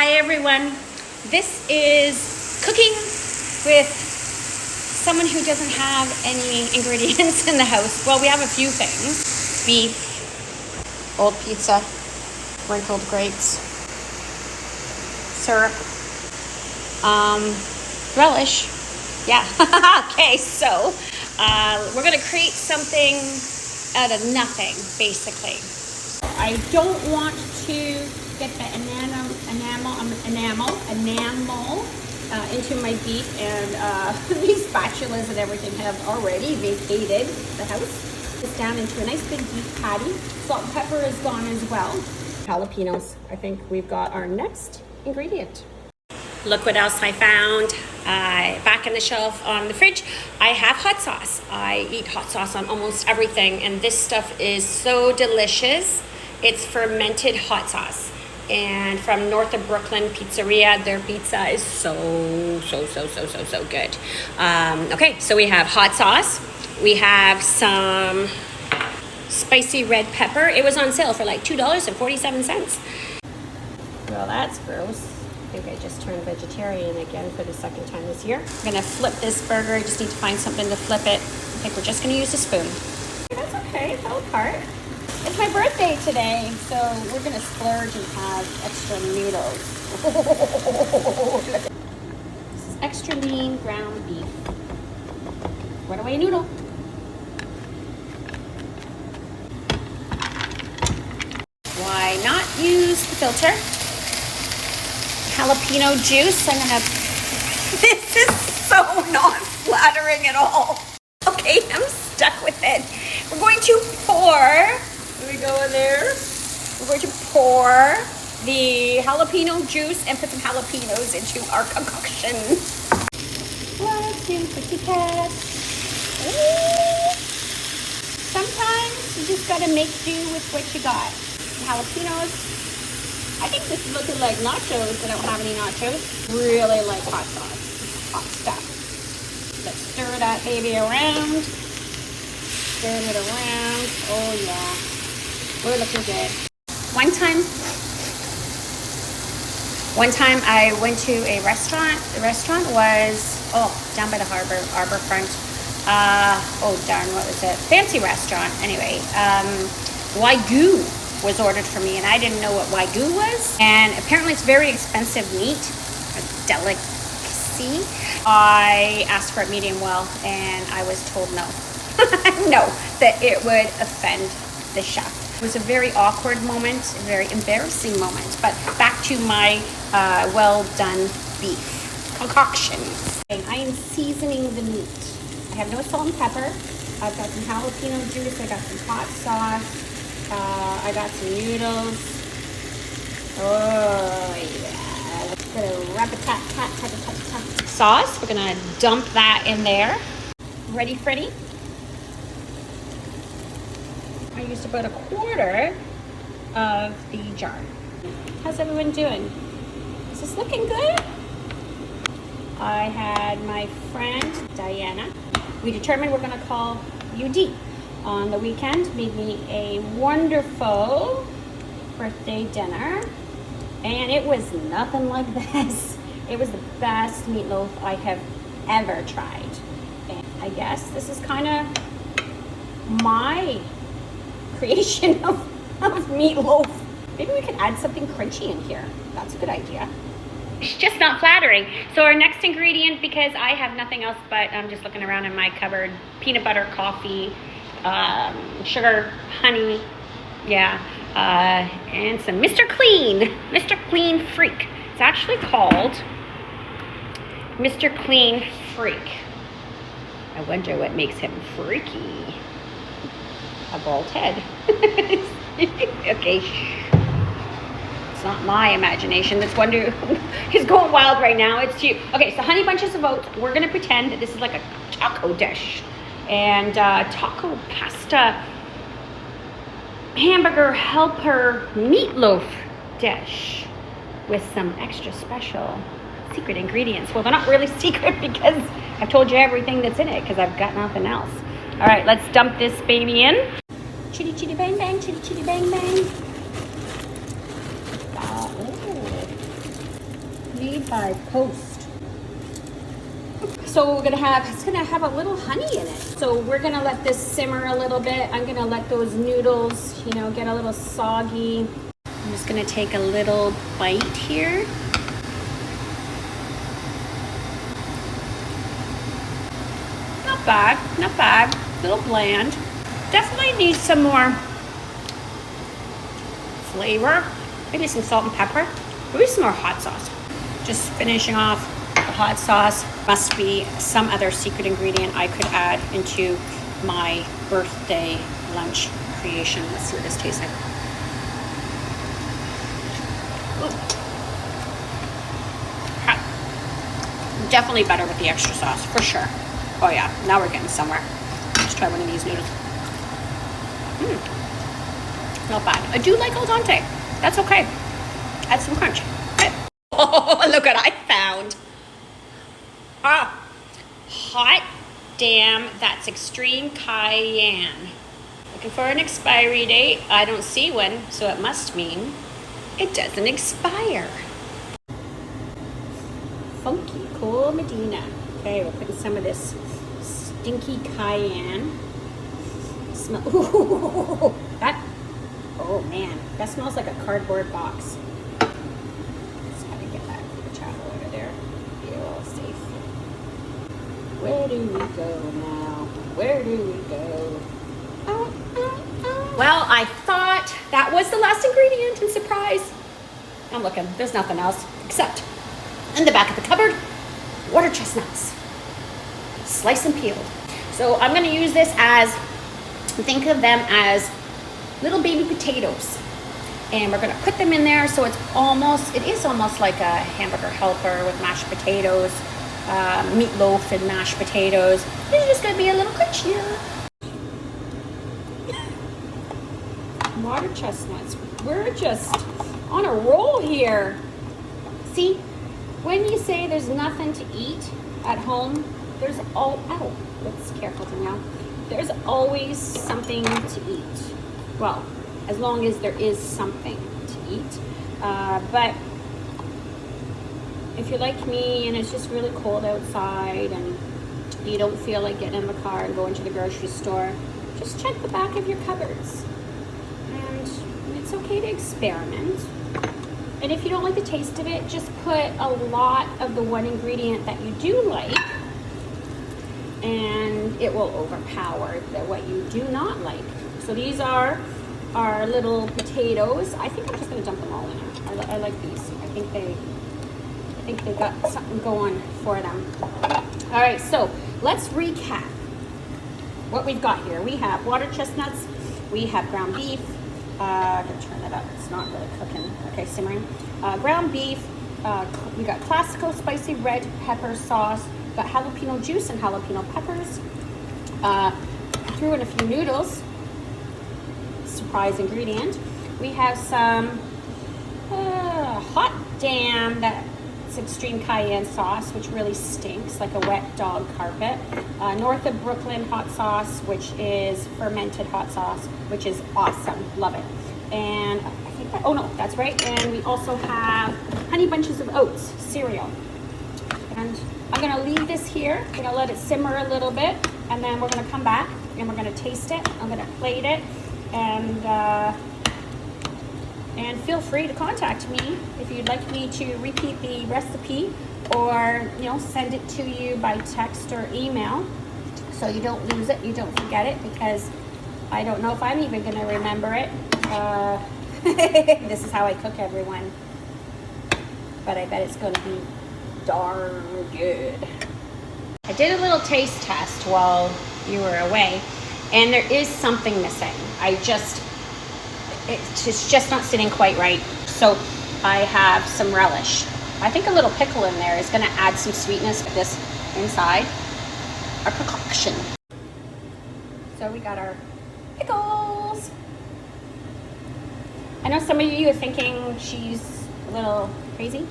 Hi everyone. This is cooking with someone who doesn't have any ingredients in the house. Well, we have a few things. Beef, old pizza, wrinkled grapes, syrup, relish. Yeah. Okay, so we're gonna create something out of nothing, basically. I don't want to get the enamel into my beef, and these spatulas and everything have already vacated the house. It's down into a nice big beef patty. Salt and pepper is gone as well. Jalapenos. I think we've got our next ingredient. Look what else I found back in the shelf on the fridge. I have hot sauce. I eat hot sauce on almost everything, and this stuff is so delicious. It's fermented hot sauce, and from north of Brooklyn Pizzeria, their pizza is so good. Okay, so we have hot sauce. We have some spicy red pepper. It was on sale for like $2.47. Well, that's gross. I think I just turned vegetarian again for the second time this year. I'm gonna flip this burger. I just need to find something to flip it. I think we're just gonna use a spoon. That's okay, it fell apart. It's my birthday today, so we're gonna splurge and have extra noodles. This is extra lean ground beef. Runaway noodle. Why not use the filter? Jalapeno juice. I'm gonna. This is so not flattering at all. Okay, I'm stuck with it. We're going to pour. Here we go in there. We're going to pour the jalapeno juice and put some jalapenos into our concoction. What's in pussycat? Sometimes you just gotta make do with what you got. Jalapenos. I think this is looking like nachos. I don't have any nachos. Really like hot sauce. Hot stuff. Let's stir that baby around. Stir it around. Oh yeah. We're looking good. One time I went to a restaurant. The restaurant was, down by the harbor front. Oh darn, what was it? Fancy restaurant. Anyway, Wagyu was ordered for me, and I didn't know what Wagyu was. And apparently it's very expensive meat, a delicacy. I asked for it medium well, and I was told no. No, that it would offend the chef. It was a very awkward moment, a very embarrassing moment. But back to my well done beef concoction. I am seasoning the meat. I have no salt and pepper. I've got some jalapeno juice. I got some hot sauce. I got some noodles. Oh yeah. Let's put a rat-a-tat-tat sauce. We're gonna dump that in there. Ready, Freddy? I used about a quarter of the jar. How's everyone doing? Is this looking good? I had my friend Diana. We determined we're gonna call UD. On the weekend, made me a wonderful birthday dinner, and it was nothing like this. It was the best meatloaf I have ever tried. And I guess this is kind of my creation of meatloaf. Maybe we could add something crunchy in here. That's a good idea. It's just not flattering. So our next ingredient, because I have nothing else but I'm just looking around in my cupboard, peanut butter, coffee, sugar, honey, and some Mr. Clean Freak. It's actually called Mr. Clean Freak. I wonder what makes him freaky. A bald head. Okay, it's not my imagination. This wonder is going wild right now. It's you. Okay, so honey bunches of oats. We're gonna pretend that this is like a taco dish. And taco pasta hamburger helper meatloaf dish with some extra special secret ingredients. Well, they're not really secret because I've told you everything that's in it because I've got nothing else. All right, let's dump this baby in. Chitty chitty bang bang, chitty chitty bang bang. Made by Post. So it's gonna have a little honey in it. So we're gonna let this simmer a little bit. I'm gonna let those noodles, you know, get a little soggy. I'm just gonna take a little bite here. Not bad, not bad. A little bland. Definitely needs some more flavor. Maybe some salt and pepper. Maybe some more hot sauce. Just finishing off the hot sauce. Must be some other secret ingredient I could add into my birthday lunch creation. Let's see what this tastes like. Definitely better with the extra sauce, for sure. Oh yeah, now we're getting somewhere. Let's try one of these noodles. Not bad. I do like al dente. That's okay. Add some crunch. Okay. Oh, look what I found. Hot damn, that's extreme cayenne. Looking for an expiry date. I don't see one, so it must mean it doesn't expire. Funky Cool Medina. Okay, we're putting some of this stinky cayenne. Smell. Ooh, that. Oh man, that smells like a cardboard box. Just gotta get that travel over there. Be all safe. Where do we go now? Where do we go? Well, I thought that was the last ingredient, and surprise, I'm looking. There's nothing else except in the back of the cupboard, water chestnuts, sliced and peeled. So I'm gonna use this as, think of them as little baby potatoes. And we're gonna put them in there so it is almost like a hamburger helper with mashed potatoes, meatloaf and mashed potatoes. It's just gonna be a little crunchier. Water chestnuts, we're just on a roll here. See, when you say there's nothing to eat at home, there's let's careful Danielle. There's always something to eat. Well, as long as there is something to eat. But if you're like me and it's just really cold outside and you don't feel like getting in the car and going to the grocery store, just check the back of your cupboards. And it's okay to experiment. And if you don't like the taste of it, just put a lot of the one ingredient that you do like, and it will overpower what you do not like. So these are our little potatoes. I think I'm just gonna dump them all in there. I like these. I think they got something going for them. All right, so let's recap what we've got here. We have water chestnuts, we have ground beef. I'm gonna turn that up, it's not really cooking. Okay, simmering. Ground beef, we got classical spicy red pepper sauce, got jalapeno juice and jalapeno peppers. Threw in a few noodles, surprise ingredient. We have some hot damn, that's extreme cayenne sauce, which really stinks like a wet dog carpet. North of Brooklyn hot sauce, which is fermented hot sauce, which is awesome, love it. And I think that, oh no, that's right. And we also have honey bunches of oats cereal. And I'm gonna leave this here. I'm gonna let it simmer a little bit, and then we're gonna come back and we're gonna taste it. I'm gonna plate it, and feel free to contact me if you'd like me to repeat the recipe, or send it to you by text or email, so you don't lose it, you don't forget it, because I don't know if I'm even gonna remember it. This is how I cook, everyone, but I bet it's gonna be darn good. I did a little taste test while you were away, and there is something missing. It's just not sitting quite right. So I have some relish. I think a little pickle in there is gonna add some sweetness to this inside our concoction. So we got our pickles. I know some of you are thinking she's a little crazy,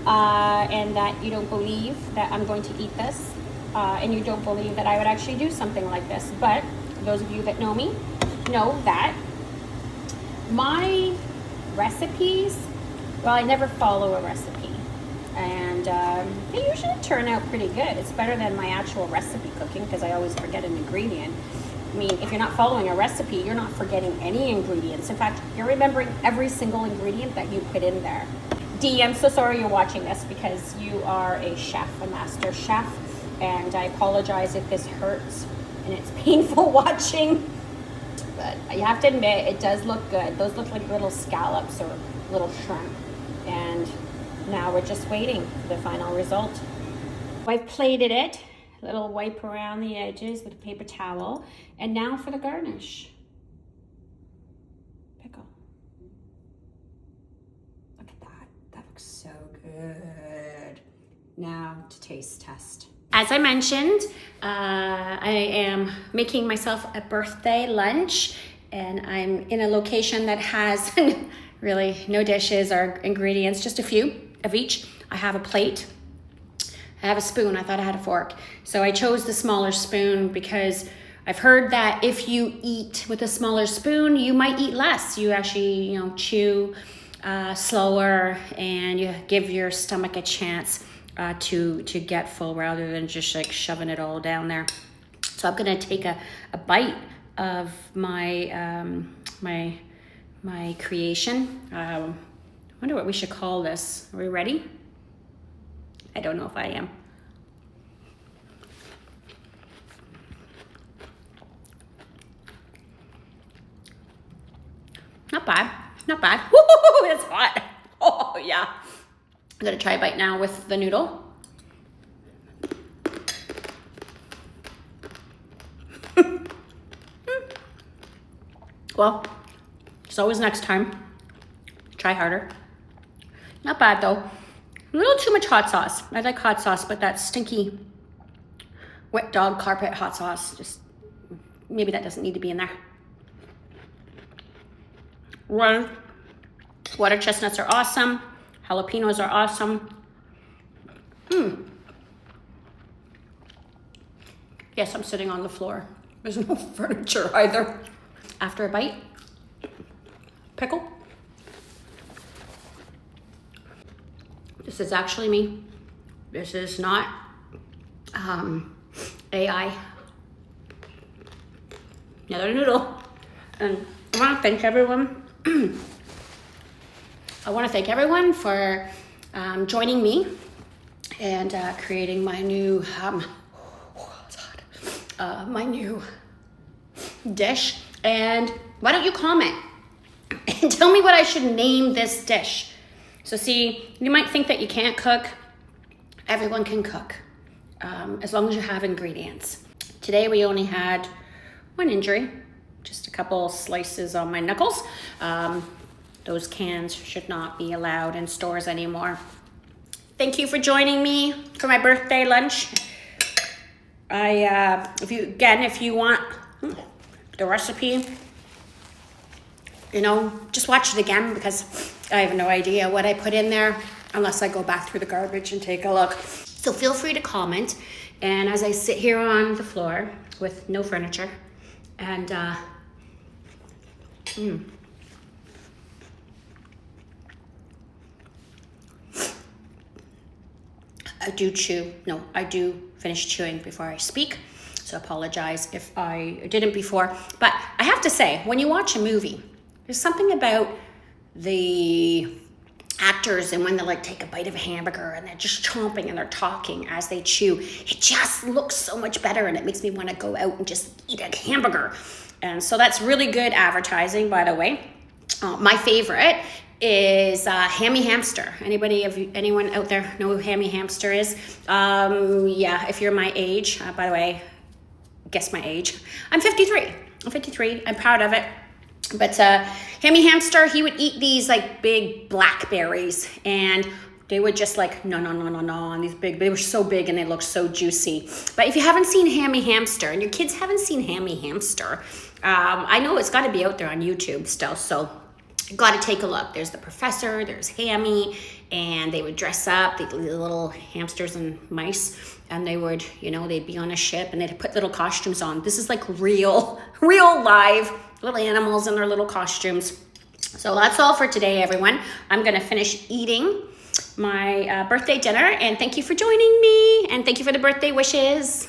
and that you don't believe that I'm going to eat this, and you don't believe that I would actually do something like this. But those of you that know me know that my recipes, well, I never follow a recipe. And they usually turn out pretty good. It's better than my actual recipe cooking because I always forget an ingredient. I mean, if you're not following a recipe, you're not forgetting any ingredients. In fact, you're remembering every single ingredient that you put in there. Dee, I'm so sorry you're watching this because you are a chef, a master chef, and I apologize if this hurts and it's painful watching, but you have to admit, it does look good. Those look like little scallops or little shrimp, and now we're just waiting for the final result. I've plated it, a little wipe around the edges with a paper towel, and now for the garnish. Pickle. Look at that, that looks so good. Now to taste test. As I mentioned, I am making myself a birthday lunch, and I'm in a location that has really no dishes or ingredients, just a few of each. I have a plate, I have a spoon. I thought I had a fork. So I chose the smaller spoon because I've heard that if you eat with a smaller spoon, you might eat less. You actually, chew slower, and you give your stomach a chance to get full rather than just like shoving it all down there. So I'm gonna take a bite of my my creation. I wonder what we should call this. Are we ready? I don't know if I am. Not bad, not bad. Woo, it's hot. Oh yeah. I'm gonna try a bite now with the noodle. Well, it's always next time. Try harder. Not bad though. A little too much hot sauce. I like hot sauce, but that stinky wet dog carpet hot sauce, just maybe that doesn't need to be in there. Water chestnuts are awesome. Jalapenos are awesome. Yes, I'm sitting on the floor. There's no furniture either. After a bite, pickle. This is actually me. This is not AI. Another noodle. And I want to thank everyone. I want to thank everyone for joining me and creating my new my new dish. And why don't you comment and tell me what I should name this dish? So see, you might think that you can't cook. Everyone can cook, as long as you have ingredients. Today we only had one injury, just a couple slices on my knuckles. Those cans should not be allowed in stores anymore. Thank you for joining me for my birthday lunch. If you want the recipe, just watch it again because I have no idea what I put in there unless I go back through the garbage and take a look. So feel free to comment. And as I sit here on the floor with no furniture and I do finish chewing before I speak. So apologize if I didn't before. But I have to say, when you watch a movie, there's something about the actors and when they take a bite of a hamburger and they're just chomping and they're talking as they chew. It just looks so much better and it makes me want to go out and just eat a hamburger. And so that's really good advertising, by the way. My favorite is Hammy Hamster. Anyone out there know who Hammy Hamster is? Yeah, if you're my age, by the way, guess my age. I'm 53. I'm proud of it. But Hammy Hamster, he would eat these big blackberries and they would just no, and these big, they were so big and they looked so juicy. But if you haven't seen Hammy Hamster and your kids haven't seen Hammy Hamster, I know it's got to be out there on YouTube still, so got to take a look. There's the professor, there's Hammy, and they would dress up, the little hamsters and mice, and they would, they'd be on a ship and they'd put little costumes on. This is real live little animals in their little costumes. So that's all for today, everyone. I'm gonna finish eating my birthday dinner, and thank you for joining me, and thank you for the birthday wishes.